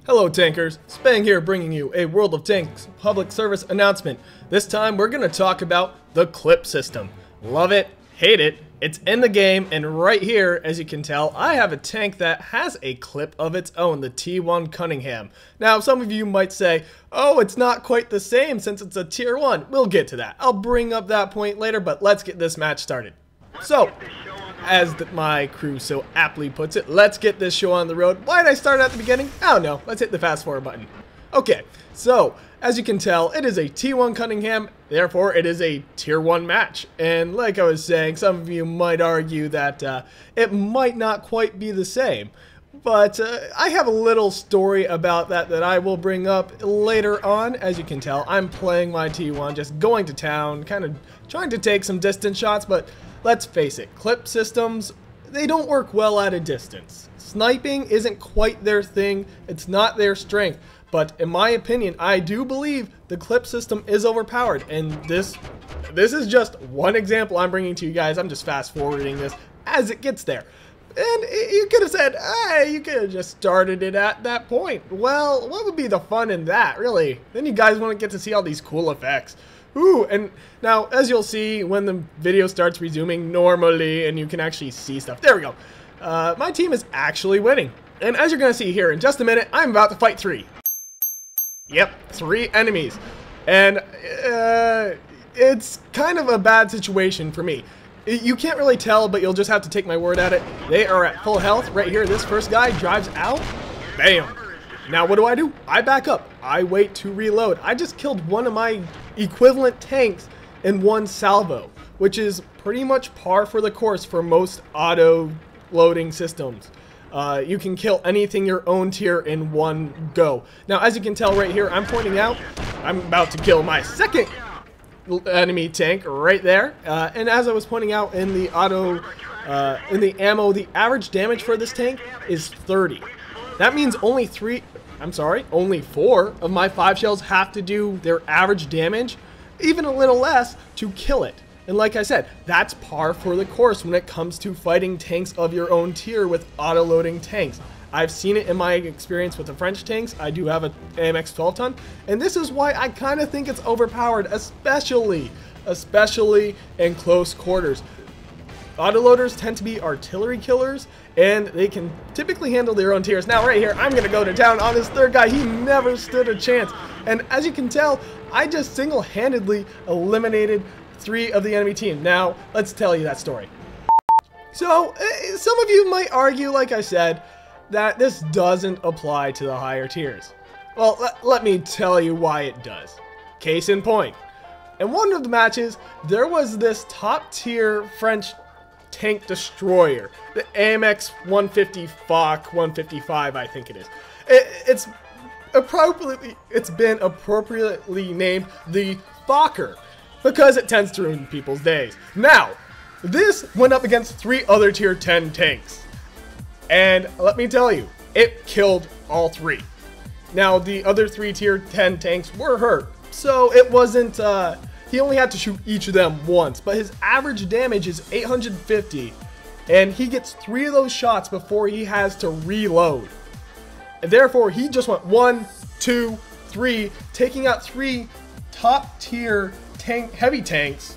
Hello tankers, Spang here bringing you a World of Tanks public service announcement. This time we're going to talk about the clip system. Love it, hate it, it's in the game, and right here, as you can tell, I have a tank that has a clip of its own, the T1 Cunningham. Now some of you might say, oh, it's not quite the same since it's a tier 1. We'll get to that. I'll bring up that point later, but let's get this match started. So, as my crew so aptly puts it, let's get this show on the road. Why did I start at the beginning? I don't know. Let's hit the fast forward button. Okay, so as you can tell, it is a T1 Cunningham, therefore it is a tier 1 match. And like I was saying, some of you might argue that it might not quite be the same. But I have a little story about that I will bring up later on. As you can tell, I'm playing my T1, just going to town, kind of trying to take some distance shots, but let's face it, clip systems, they don't work well at a distance. Sniping isn't quite their thing, it's not their strength, but in my opinion, I do believe the clip system is overpowered, and this is just one example I'm bringing to you guys. I'm just fast forwarding this as it gets there. And you could have said, hey, you could have just started it at that point. Well, what would be the fun in that, really? Then you guys wouldn't get to see all these cool effects. Ooh, and now, as you'll see when the video starts resuming normally and you can actually see stuff. There we go. My team is actually winning. And as you're going to see here in just a minute, I'm about to fight 3. Yep, 3 enemies. And it's kind of a bad situation for me. You can't really tell, but you'll just have to take my word at it. They are at full health right here. This first guy drives out. Bam. Now what do? I back up. I wait to reload. I just killed one of my equivalent tanks in one salvo, which is pretty much par for the course for most auto loading systems. You can kill anything your own tier in one go. Now as you can tell right here, I'm pointing out, I'm about to kill my second enemy tank right there, and as I was pointing out in the in the ammo, the average damage for this tank is 30. That means only 4 of my 5 shells have to do their average damage, even a little less, to kill it. And like I said, that's par for the course when it comes to fighting tanks of your own tier with auto-loading tanks. I've seen it in my experience with the French tanks. I do have an AMX 12 ton, and this is why I kind of think it's overpowered, especially in close quarters. Autoloaders tend to be artillery killers, and they can typically handle their own tiers. Now right here, I'm going to go to town on this third guy. He never stood a chance. And as you can tell, I just single-handedly eliminated 3 of the enemy team. Now, let's tell you that story. So, some of you might argue, like I said, that this doesn't apply to the higher tiers. Well, let me tell you why it does. Case in point. In one of the matches, there was this top-tier French tank destroyer, the AMX 150 FOC 155, I think it is. It's been appropriately named the Fokker because it tends to ruin people's days. Now, this went up against 3 other tier 10 tanks, and let me tell you, it killed all 3. Now, the other 3 tier 10 tanks were hurt, so it wasn't he only had to shoot each of them once, but his average damage is 850, and he gets 3 of those shots before he has to reload. And therefore, he just went 1, 2, 3, taking out 3 top tier heavy tanks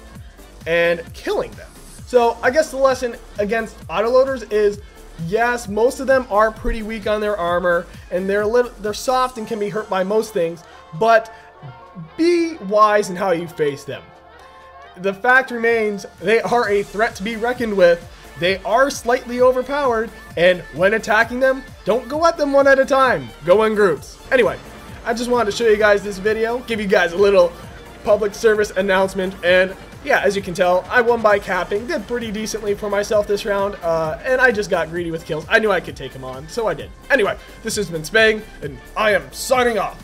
and killing them. So I guess the lesson against autoloaders is, yes, most of them are pretty weak on their armor, and they're soft and can be hurt by most things, but be wise in how you face them. The fact remains, they are a threat to be reckoned with. They are slightly overpowered, and when attacking them, don't go at them one at a time. Go in groups. Anyway, I just wanted to show you guys this video, give you guys a little public service announcement, and yeah, as you can tell, I won by capping, did pretty decently for myself this round, and I just got greedy with kills. I knew I could take him on, so I did. Anyway, this has been Spang, and I am signing off.